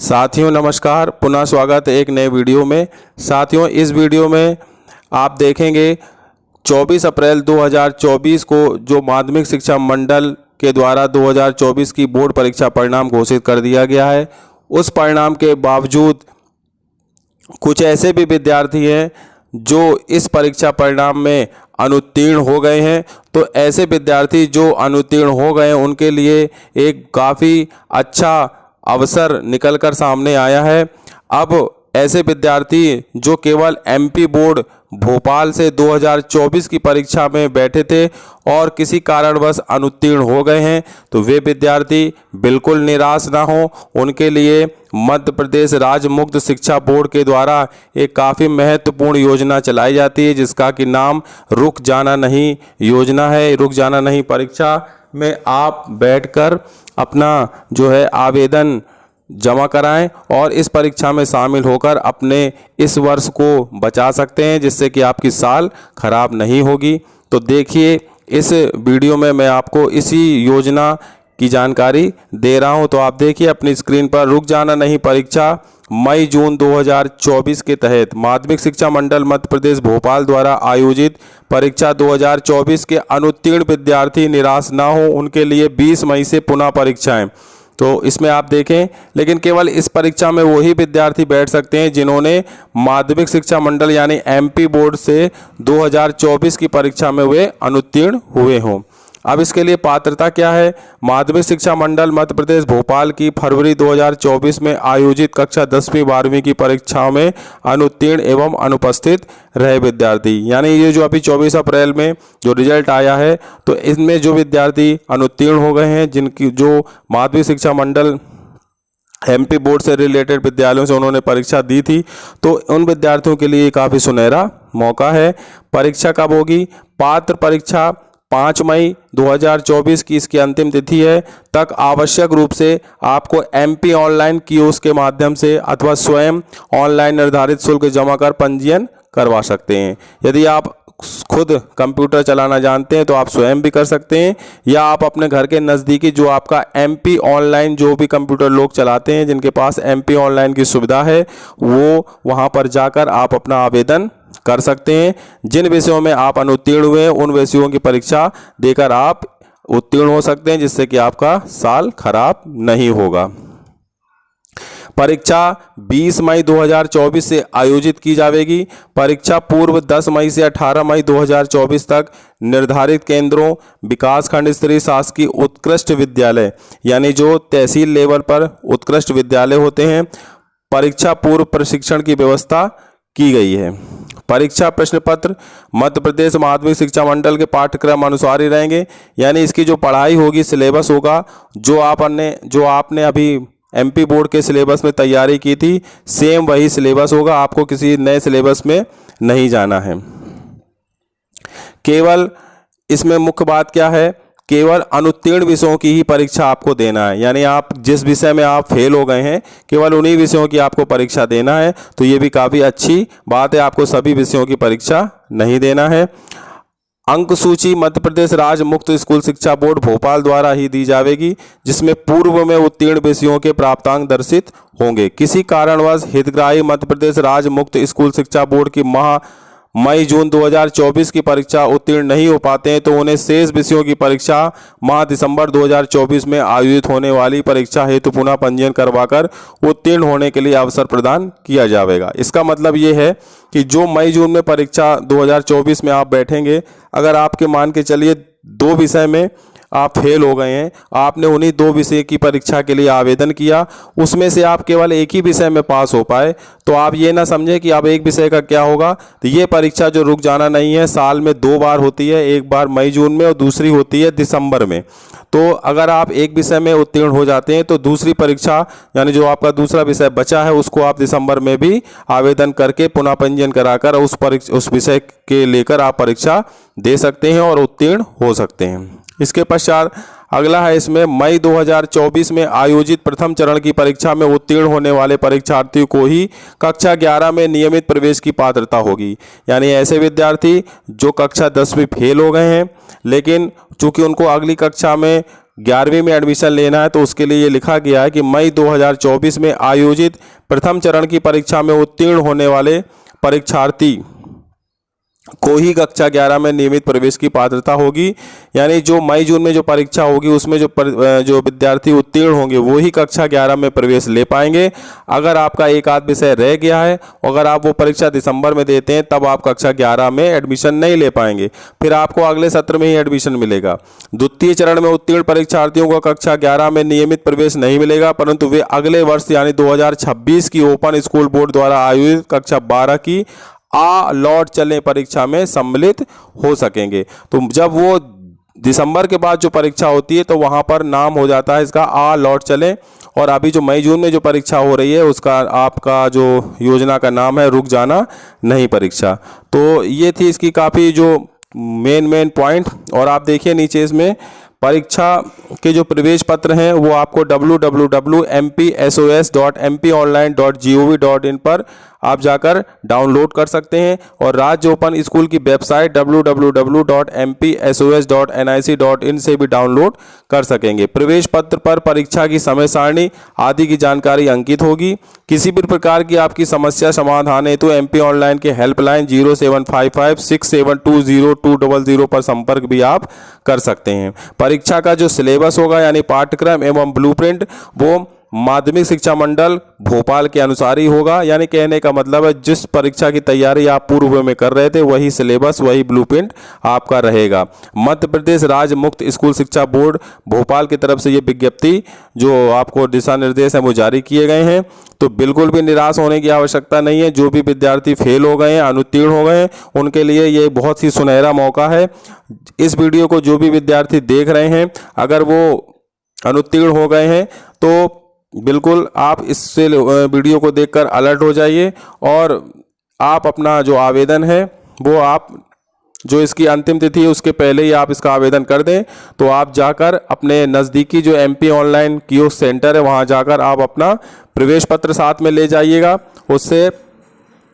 साथियों नमस्कार, पुनः स्वागत है एक नए वीडियो में। साथियों इस वीडियो में आप देखेंगे 24 अप्रैल 2024 को जो माध्यमिक शिक्षा मंडल के द्वारा 2024 की बोर्ड परीक्षा परिणाम घोषित कर दिया गया है। उस परिणाम के बावजूद कुछ ऐसे भी विद्यार्थी हैं जो इस परीक्षा परिणाम में अनुत्तीर्ण हो गए हैं। तो ऐसे विद्यार्थी जो अनुत्तीर्ण हो गए हैं उनके लिए एक काफ़ी अच्छा अवसर निकलकर सामने आया है। अब ऐसे विद्यार्थी जो केवल एमपी बोर्ड भोपाल से 2024 की परीक्षा में बैठे थे और किसी कारणवश अनुत्तीर्ण हो गए हैं, तो वे विद्यार्थी बिल्कुल निराश ना हो। उनके लिए मध्य प्रदेश राज्य मुक्त शिक्षा बोर्ड के द्वारा एक काफ़ी महत्वपूर्ण योजना चलाई जाती है, जिसका कि नाम रुक जाना नहीं योजना है। रुक जाना नहीं परीक्षा में आप बैठकर अपना जो है आवेदन जमा कराएं और इस परीक्षा में शामिल होकर अपने इस वर्ष को बचा सकते हैं, जिससे कि आपकी साल खराब नहीं होगी। तो देखिए इस वीडियो में मैं आपको इसी योजना की जानकारी दे रहा हूं। तो आप देखिए अपनी स्क्रीन पर, रुक जाना नहीं परीक्षा मई जून 2024 के तहत माध्यमिक शिक्षा मंडल मध्य प्रदेश भोपाल द्वारा आयोजित परीक्षा 2024 के अनुत्तीर्ण विद्यार्थी निराश ना हो, उनके लिए 20 मई से पुनः परीक्षाएं। तो इसमें आप देखें, लेकिन केवल इस परीक्षा में वही विद्यार्थी बैठ सकते हैं जिन्होंने माध्यमिक शिक्षा मंडल यानी एमपी बोर्ड से 2024 की परीक्षा में वे अनुत्तीर्ण हुए हों। अब इसके लिए पात्रता क्या है? माध्यमिक शिक्षा मंडल मध्य प्रदेश भोपाल की फरवरी 2024 में आयोजित कक्षा 10वीं 12वीं की परीक्षाओं में अनुत्तीर्ण एवं अनुपस्थित रहे विद्यार्थी, यानी ये जो अभी 24 अप्रैल में जो रिजल्ट आया है, तो इसमें जो विद्यार्थी अनुत्तीर्ण हो गए हैं, जिनकी जो माध्यमिक शिक्षा मंडल एमपी बोर्ड से रिलेटेड विद्यालयों से उन्होंने परीक्षा दी थी, तो उन विद्यार्थियों के लिए काफ़ी सुनहरा मौका है। परीक्षा कब होगी? पात्र परीक्षा 5 मई 2024 की इसकी अंतिम तिथि है तक आवश्यक रूप से आपको एमपी ऑनलाइन कियोस्क के माध्यम से अथवा स्वयं ऑनलाइन निर्धारित शुल्क जमा कर पंजीयन करवा सकते हैं। यदि आप खुद कंप्यूटर चलाना जानते हैं तो आप स्वयं भी कर सकते हैं, या आप अपने घर के नज़दीकी जो आपका एमपी ऑनलाइन जो भी कंप्यूटर लोग चलाते हैं, जिनके पास एमपी ऑनलाइन की सुविधा है, वो वहाँ पर जाकर आप अपना आवेदन कर सकते हैं। जिन विषयों में आप अनुत्तीर्ण हुए हैं उन विषयों की परीक्षा देकर आप उत्तीर्ण हो सकते हैं, जिससे कि आपका साल खराब नहीं होगा। परीक्षा 20 मई 2024 से आयोजित की जाएगी। परीक्षा पूर्व 10 मई से 18 मई 2024 तक निर्धारित केंद्रों विकासखंड स्तरीय शासकीय उत्कृष्ट विद्यालय यानी जो तहसील लेवल पर उत्कृष्ट विद्यालय होते हैं, परीक्षा पूर्व प्रशिक्षण की व्यवस्था की गई है। परीक्षा प्रश्न पत्र मध्य प्रदेश माध्यमिक शिक्षा मंडल के पाठ्यक्रम अनुसार ही रहेंगे, यानी इसकी जो पढ़ाई होगी, सिलेबस होगा, जो आपने अभी एमपी बोर्ड के सिलेबस में तैयारी की थी, सेम वही सिलेबस होगा। आपको किसी नए सिलेबस में नहीं जाना है। केवल इसमें मुख्य बात क्या है? केवल अनुत्तीर्ण विषयों की ही परीक्षा आपको देना है, यानी आप जिस विषय में आप फेल हो गए हैं केवल उन्हीं विषयों की आपको परीक्षा देना है। तो ये भी काफ़ी अच्छी बात है, आपको सभी विषयों की परीक्षा नहीं देना है। अंक सूची मध्य प्रदेश राज्य मुक्त स्कूल शिक्षा बोर्ड भोपाल द्वारा ही दी जाएगी, जिसमें पूर्व में उत्तीर्ण विषयों के प्राप्तांक दर्शित होंगे। किसी कारणवश हितग्राही मध्य प्रदेश राज्य मुक्त स्कूल शिक्षा बोर्ड की मई जून 2024 की परीक्षा उत्तीर्ण नहीं हो पाते हैं, तो उन्हें शेष विषयों की परीक्षा माह दिसंबर 2024 में आयोजित होने वाली परीक्षा हेतु पुनः पंजीयन करवाकर उत्तीर्ण होने के लिए अवसर प्रदान किया जाएगा। इसका मतलब ये है कि जो मई जून में परीक्षा 2024 में आप बैठेंगे, अगर आपके मान के चलिए 2 विषय में आप फेल हो गए हैं, आपने उन्हीं 2 विषय की परीक्षा के लिए आवेदन किया, उसमें से आप केवल एक ही विषय में पास हो पाए, तो आप ये ना समझें कि अब एक विषय का क्या होगा। तो ये परीक्षा जो रुक जाना नहीं है, साल में 2 बार होती है, एक बार मई जून में और दूसरी होती है दिसंबर में। तो अगर आप एक विषय में उत्तीर्ण हो जाते हैं तो दूसरी परीक्षा यानी जो आपका दूसरा विषय बचा है उसको आप दिसंबर में भी आवेदन करके पुनः पंजीयन कराकर उस विषय के लेकर आप परीक्षा दे सकते हैं और उत्तीर्ण हो सकते हैं। इसके पश्चात अगला है, इसमें मई 2024 में आयोजित प्रथम चरण की परीक्षा में उत्तीर्ण होने वाले परीक्षार्थियों को ही कक्षा 11 में नियमित प्रवेश की पात्रता होगी। यानी ऐसे विद्यार्थी जो कक्षा 10वीं फेल हो गए हैं, लेकिन चूंकि उनको अगली कक्षा में 11वीं में एडमिशन लेना है तो उसके लिए ये लिखा गया है कि मई 2024 में आयोजित प्रथम चरण की परीक्षा में उत्तीर्ण होने वाले परीक्षार्थी को ही कक्षा 11 में नियमित प्रवेश की पात्रता होगी। यानी जो मई जून में जो परीक्षा होगी उसमें जो विद्यार्थी उत्तीर्ण होंगे वो ही कक्षा 11 में प्रवेश ले पाएंगे। अगर आपका एक आध विषय रह गया है, अगर आप वो परीक्षा दिसंबर में देते हैं तब आप कक्षा 11 में एडमिशन नहीं ले पाएंगे, फिर आपको अगले सत्र में ही एडमिशन मिलेगा। द्वितीय चरण में उत्तीर्ण परीक्षार्थियों को कक्षा 11 में नियमित प्रवेश नहीं मिलेगा, परंतु वे अगले वर्ष यानी 2026 की ओपन स्कूल बोर्ड द्वारा आयोजित कक्षा 12 की लौट चले परीक्षा में सम्मिलित हो सकेंगे। तो जब वो दिसंबर के बाद जो परीक्षा होती है तो वहां पर नाम हो जाता है इसका लौट चले, और अभी जो मई जून में जो परीक्षा हो रही है उसका आपका जो योजना का नाम है रुक जाना नहीं परीक्षा। तो ये थी इसकी काफ़ी जो मेन पॉइंट। और आप देखिए नीचे इसमें परीक्षा के जो प्रवेश पत्र हैं वो आपको www.mpsos.mponline.gov.in पर आप जाकर डाउनलोड कर सकते हैं, और राज्य ओपन स्कूल की वेबसाइट www.mpsos.nic.in से भी डाउनलोड कर सकेंगे। प्रवेश पत्र पर परीक्षा की समय सारणी आदि की जानकारी अंकित होगी। किसी भी प्रकार की आपकी समस्या समाधान हेतु MP ऑनलाइन के हेल्पलाइन 075567202200 पर संपर्क भी आप कर सकते हैं। परीक्षा का जो सिलेबस होगा यानी पाठ्यक्रम एवं ब्लूप्रिंट वो माध्यमिक शिक्षा मंडल भोपाल के अनुसार ही होगा। यानी कहने का मतलब है जिस परीक्षा की तैयारी आप पूर्व में कर रहे थे वही सिलेबस वही ब्लूप्रिंट आपका रहेगा। मध्य प्रदेश राज्य मुक्त स्कूल शिक्षा बोर्ड भोपाल की तरफ से ये विज्ञप्ति जो आपको दिशा निर्देश हैं वो जारी किए गए हैं। तो बिल्कुल भी निराश होने की आवश्यकता नहीं है। जो भी विद्यार्थी फेल हो गए हैं, अनुत्तीर्ण हो गए हैं, उनके लिए ये बहुत ही सुनहरा मौका है। इस वीडियो को जो भी विद्यार्थी देख रहे हैं अगर वो अनुत्तीर्ण हो गए हैं तो बिल्कुल आप इससे वीडियो को देखकर अलर्ट हो जाइए, और आप अपना जो आवेदन है वो आप जो इसकी अंतिम तिथि है उसके पहले ही आप इसका आवेदन कर दें। तो आप जाकर अपने नज़दीकी जो MP ऑनलाइन कियोस्क सेंटर है वहाँ जाकर आप अपना प्रवेश पत्र साथ में ले जाइएगा। उससे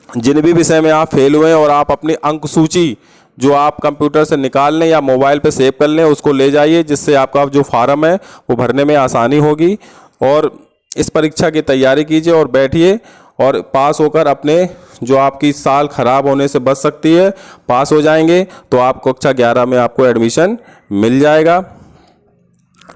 जिन भी विषय में आप फेल हुए हैं और आप अपनी अंक सूची जो आप कंप्यूटर से निकाल लें या मोबाइल पे सेव कर लें उसको ले जाइए, जिससे आपका जो फॉर्म है वो भरने में आसानी होगी। और इस परीक्षा की तैयारी कीजिए और बैठिए, और पास होकर अपने जो आपकी साल खराब होने से बच सकती है, पास हो जाएंगे तो आप कक्षा 11 में आपको एडमिशन मिल जाएगा।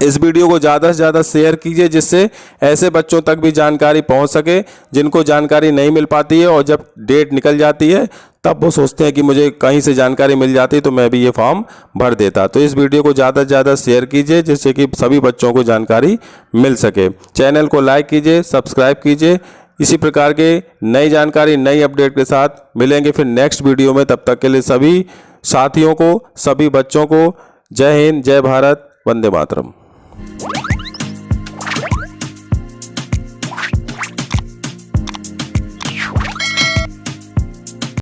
इस वीडियो को ज़्यादा से ज़्यादा शेयर कीजिए जिससे ऐसे बच्चों तक भी जानकारी पहुंच सके जिनको जानकारी नहीं मिल पाती है, और जब डेट निकल जाती है तब वो सोचते हैं कि मुझे कहीं से जानकारी मिल जाती तो मैं भी ये फॉर्म भर देता। तो इस वीडियो को ज़्यादा से ज़्यादा शेयर कीजिए जिससे कि सभी बच्चों को जानकारी मिल सके। चैनल को लाइक कीजिए, सब्सक्राइब कीजिए। इसी प्रकार के नई जानकारी नई अपडेट के साथ मिलेंगे फिर नेक्स्ट वीडियो में। तब तक के लिए सभी साथियों को, सभी बच्चों को जय हिंद, जय भारत, वंदे मातरम।